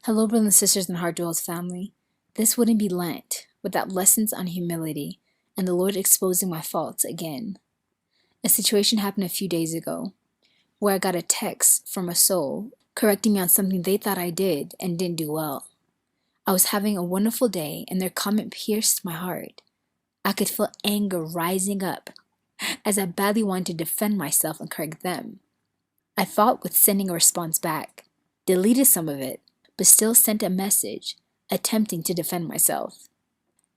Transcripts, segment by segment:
Hello, brothers and sisters and Heart Dwells family. This wouldn't be Lent without lessons on humility and the Lord exposing my faults again. A situation happened a few days ago where I got a text from a soul correcting me on something they thought I did and didn't do well. I was having a wonderful day and their comment pierced my heart. I could feel anger rising up as I badly wanted to defend myself and correct them. I fought with sending a response back, deleted some of it, but still sent a message, attempting to defend myself.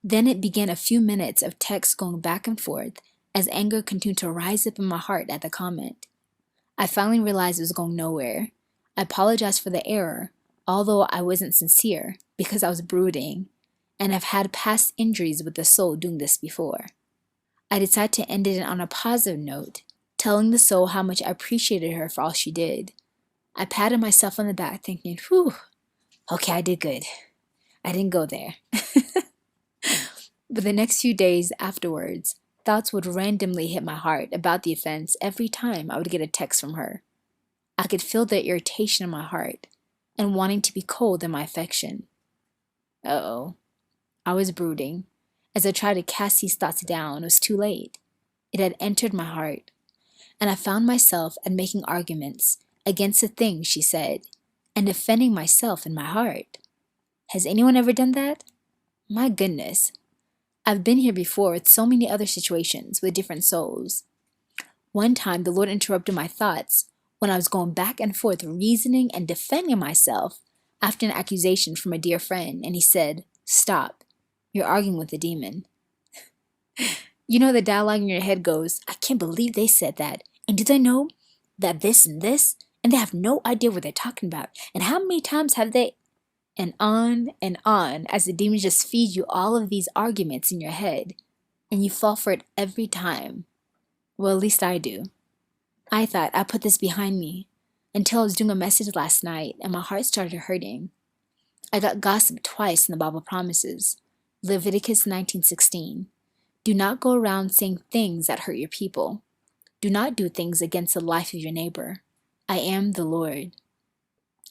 Then it began a few minutes of text going back and forth as anger continued to rise up in my heart at the comment. I finally realized it was going nowhere. I apologized for the error, although I wasn't sincere because I was brooding, and I've had past injuries with the soul doing this before. I decided to end it on a positive note, telling the soul how much I appreciated her for all she did. I patted myself on the back thinking, whew, okay, I did good. I didn't go there. But the next few days afterwards, thoughts would randomly hit my heart about the offense every time I would get a text from her. I could feel the irritation in my heart and wanting to be cold in my affection. Uh-oh. I was brooding. As I tried to cast these thoughts down, it was too late. It had entered my heart, and I found myself at making arguments against the things she said and defending myself in my heart. Has anyone ever done that? My goodness. I've been here before with so many other situations with different souls. One time, the Lord interrupted my thoughts when I was going back and forth reasoning and defending myself after an accusation from a dear friend, and he said, "Stop. You're arguing with a demon." You know, the dialogue in your head goes, I can't believe they said that. And do they know that this and this? And they have no idea what they're talking about. And how many times have they... And on as the demons just feed you all of these arguments in your head. And you fall for it every time. Well, at least I do. I thought I put this behind me until I was doing a message last night and my heart started hurting. I got gossiped twice in the Bible promises. Leviticus 19:16. Do not go around saying things that hurt your people. Do not do things against the life of your neighbor. I am the Lord.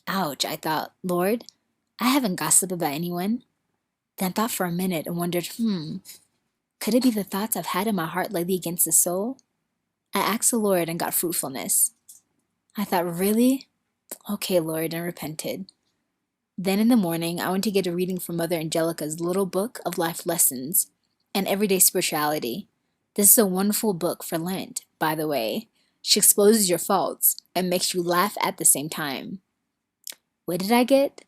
Ouch, I thought, Lord, I haven't gossiped about anyone. Then I thought for a minute and wondered, could it be the thoughts I've had in my heart lately against the soul? I asked the Lord and got fruitfulness. I thought, really? Okay, Lord, and repented. Then in the morning, I went to get a reading from Mother Angelica's Little Book of Life Lessons and Everyday Spirituality. This is a wonderful book for Lent, by the way. She exposes your faults and makes you laugh at the same time. What did I get?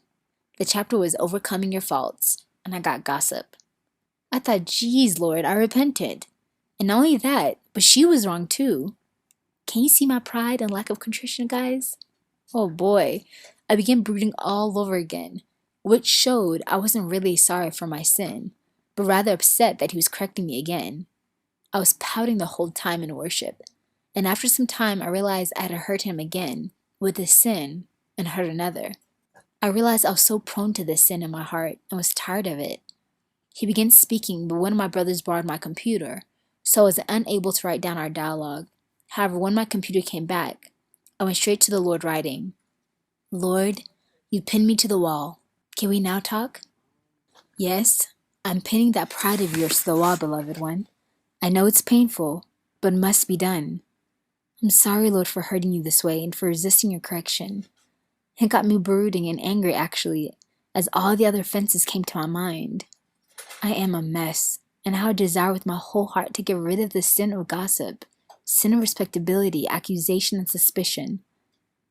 The chapter was Overcoming Your Faults, and I got gossip. I thought, geez, Lord, I repented. And not only that, but she was wrong too. Can you see my pride and lack of contrition, guys? Oh boy, I began brooding all over again, which showed I wasn't really sorry for my sin, but rather upset that he was correcting me again. I was pouting the whole time in worship, and after some time I realized I had hurt him again with this sin and hurt another. I realized I was so prone to this sin in my heart and was tired of it. He began speaking, but one of my brothers borrowed my computer, so I was unable to write down our dialogue. However, when my computer came back, I went straight to the Lord writing, Lord, you pinned me to the wall. Can we now talk? Yes, I'm pinning that pride of yours to the wall, beloved one. I know it's painful, but must be done. I'm sorry, Lord, for hurting you this way and for resisting your correction. It got me brooding and angry, actually, as all the other offenses came to my mind. I am a mess, and how I desire with my whole heart to get rid of the sin of gossip, sin of respectability, accusation, and suspicion.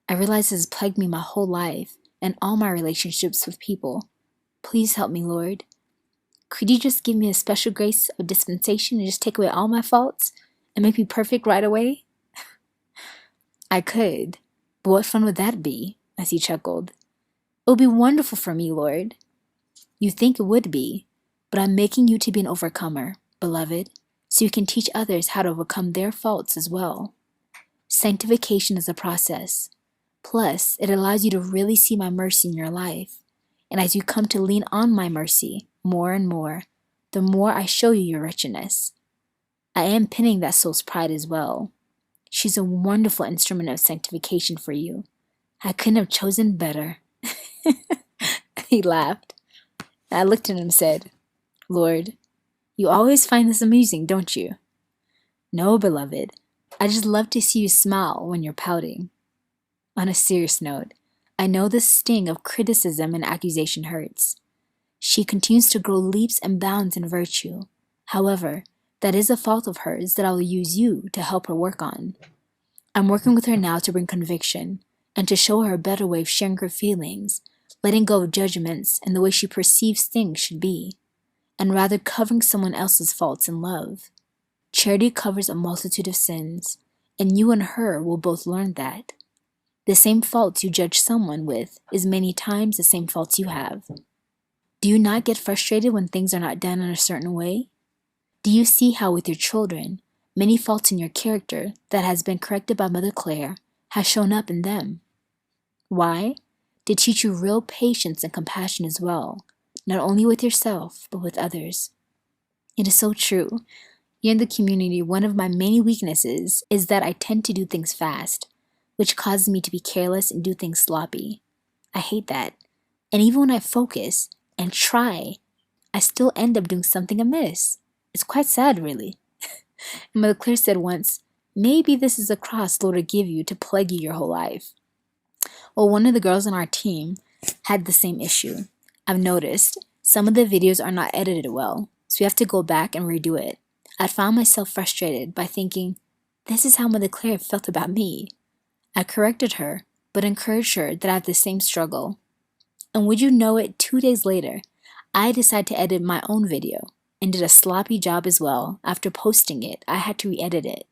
I realize this has plagued me my whole life and all my relationships with people. Please help me, Lord. Could you just give me a special grace of dispensation and just take away all my faults and make me perfect right away? I could, but what fun would that be? As he chuckled. It would be wonderful for me, Lord. You think it would be, but I'm making you to be an overcomer, beloved, so you can teach others how to overcome their faults as well. Sanctification is a process. Plus, it allows you to really see my mercy in your life. And as you come to lean on my mercy more and more, the more I show you your wretchedness. I am pinning that soul's pride as well. She's a wonderful instrument of sanctification for you. I couldn't have chosen better. He laughed. And I looked at him and said, Lord, you always find this amusing, don't you? No, beloved. I just love to see you smile when you're pouting. On a serious note, I know the sting of criticism and accusation hurts. She continues to grow leaps and bounds in virtue. However, that is a fault of hers that I will use you to help her work on. I'm working with her now to bring conviction and to show her a better way of sharing her feelings, letting go of judgments and the way she perceives things should be, and rather covering someone else's faults in love. Charity covers a multitude of sins, and you and her will both learn that. The same faults you judge someone with is many times the same faults you have. Do you not get frustrated when things are not done in a certain way? Do you see how with your children, many faults in your character that has been corrected by Mother Claire has shown up in them? Why? To teach you real patience and compassion as well, not only with yourself, but with others. It is so true. Here in the community, one of my many weaknesses is that I tend to do things fast, which causes me to be careless and do things sloppy. I hate that. And even when I focus and try, I still end up doing something amiss. It's quite sad, really. Mother Claire said once, maybe this is a cross Lord will give you to plague you your whole life. Well, one of the girls on our team had the same issue. I've noticed some of the videos are not edited well, so we have to go back and redo it. I found myself frustrated by thinking, this is how Mother Claire felt about me. I corrected her, but encouraged her that I have the same struggle. And would you know it, 2 days later, I decided to edit my own video and did a sloppy job as well. After posting it, I had to re-edit it.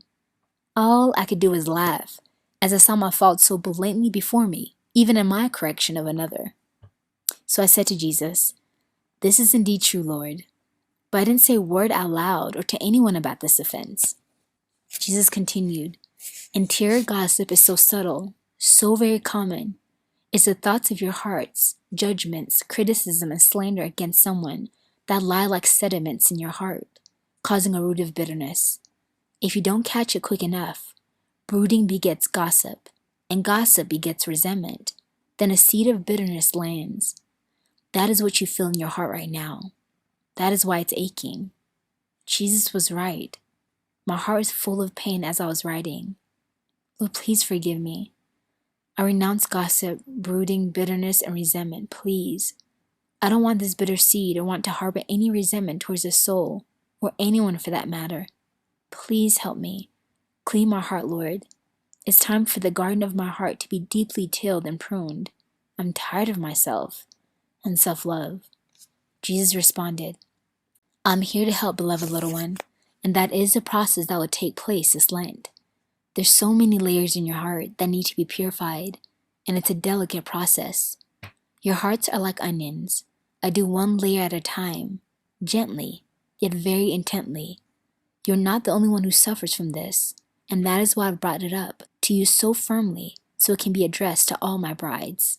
All I could do was laugh, as I saw my faults so blatantly before me, even in my correction of another. So I said to Jesus, this is indeed true, Lord, but I didn't say a word out loud or to anyone about this offense. Jesus continued, interior gossip is so subtle, so very common. It's the thoughts of your hearts, judgments, criticism, and slander against someone that lie like sediments in your heart, causing a root of bitterness. If you don't catch it quick enough, brooding begets gossip, and gossip begets resentment. Then a seed of bitterness lands. That is what you feel in your heart right now. That is why it's aching. Jesus was right. My heart was full of pain as I was writing. Lord, please forgive me. I renounce gossip, brooding, bitterness, and resentment, please. I don't want this bitter seed or want to harbor any resentment towards a soul, or anyone for that matter. Please help me. Clean my heart, Lord. It's time for the garden of my heart to be deeply tilled and pruned. I'm tired of myself and self-love. Jesus responded, I'm here to help, beloved little one, and that is the process that will take place this Lent. There's so many layers in your heart that need to be purified, and it's a delicate process. Your hearts are like onions. I do one layer at a time, gently, yet very intently. You're not the only one who suffers from this, and that is why I've brought it up to you so firmly so it can be addressed to all my brides.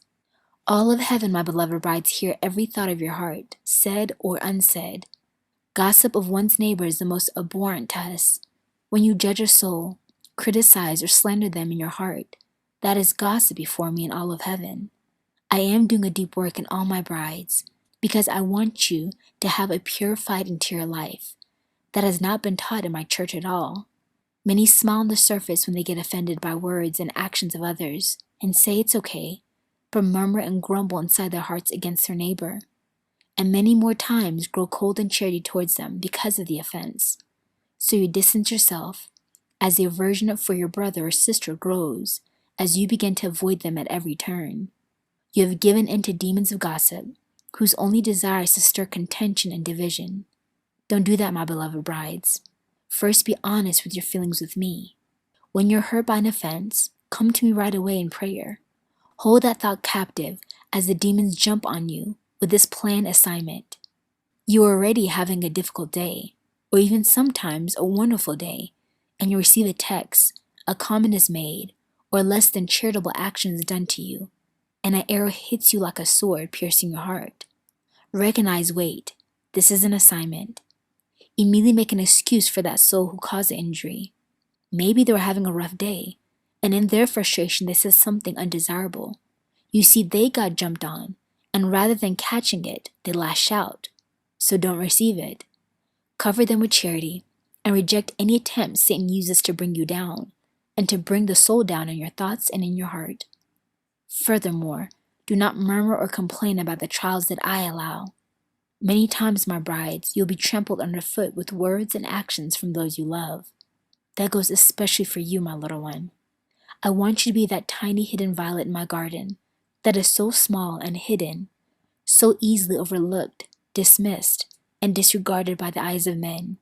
All of heaven, my beloved brides, hear every thought of your heart, said or unsaid. Gossip of one's neighbor is the most abhorrent to us. When you judge a soul, criticize or slander them in your heart, that is gossip before me in all of heaven. I am doing a deep work in all my brides because I want you to have a purified interior life. That has not been taught in my church at all. Many smile on the surface when they get offended by words and actions of others and say it's okay, but murmur and grumble inside their hearts against their neighbor. And many more times grow cold in charity towards them because of the offense. So you distance yourself as the aversion for your brother or sister grows as you begin to avoid them at every turn. You have given in to demons of gossip, whose only desire is to stir contention and division. Don't do that, my beloved brides. First, be honest with your feelings with me. When you're hurt by an offense, come to me right away in prayer. Hold that thought captive as the demons jump on you with this planned assignment. You are already having a difficult day, or even sometimes a wonderful day, and you receive a text, a comment is made, or less than charitable action is done to you, and an arrow hits you like a sword piercing your heart. Recognize, wait, this is an assignment. Immediately make an excuse for that soul who caused the injury. Maybe they were having a rough day, and in their frustration they said something undesirable. You see, they got jumped on, And rather than catching it, they lash out. So don't receive it. Cover them with charity and reject any attempt Satan uses to bring you down and to bring the soul down in your thoughts and in your heart. Furthermore, do not murmur or complain about the trials that I allow. Many times, my brides, you'll be trampled underfoot with words and actions from those you love. That goes especially for you, my little one. I want you to be that tiny hidden violet in my garden that is so small and hidden, so easily overlooked, dismissed, and disregarded by the eyes of men,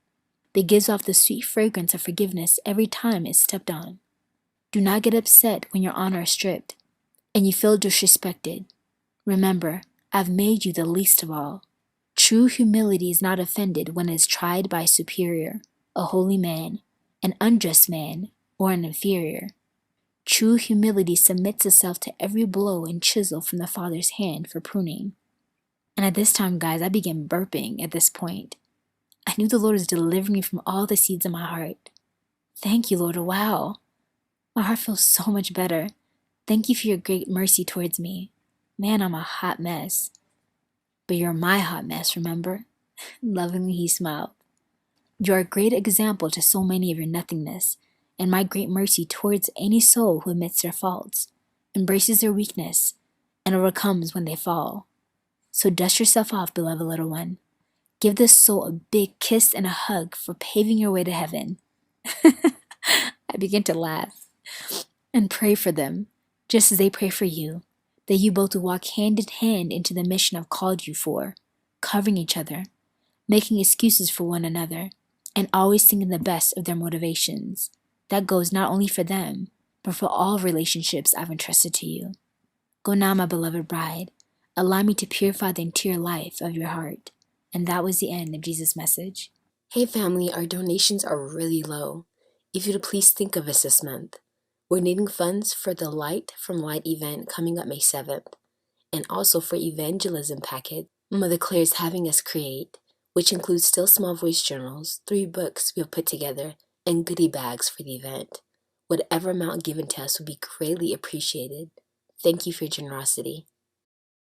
that gives off the sweet fragrance of forgiveness every time it's stepped on. Do not get upset when your honor is stripped and you feel disrespected. Remember, I've made you the least of all. True humility is not offended when it is tried by a superior, a holy man, an unjust man, or an inferior. True humility submits itself to every blow and chisel from the Father's hand for pruning. And at this time, guys, I began burping at this point. I knew the Lord was delivering me from all the seeds of my heart. Thank you, Lord. Wow. My heart feels so much better. Thank you for your great mercy towards me. Man, I'm a hot mess. But you're my hot mess, remember? Lovingly he smiled. You're a great example to so many of your nothingness, and my great mercy towards any soul who admits their faults, embraces their weakness, and overcomes when they fall. So dust yourself off, beloved little one. Give this soul a big kiss and a hug for paving your way to heaven. I begin to laugh. And pray for them, just as they pray for you, that you both will walk hand in hand into the mission I've called you for, covering each other, making excuses for one another, and always thinking the best of their motivations. That goes not only for them, but for all relationships I've entrusted to you. Go now, my beloved bride. Allow me to purify the interior life of your heart. And that was the end of Jesus' message. Hey family, our donations are really low. If you'd please think of us this month. We're needing funds for the Light from Light event coming up May 7th, and also for evangelism packet Mother Claire is having us create, which includes still small voice journals, 3 books we have put together, and goodie bags for the event. Whatever amount given to us would be greatly appreciated. Thank you for your generosity.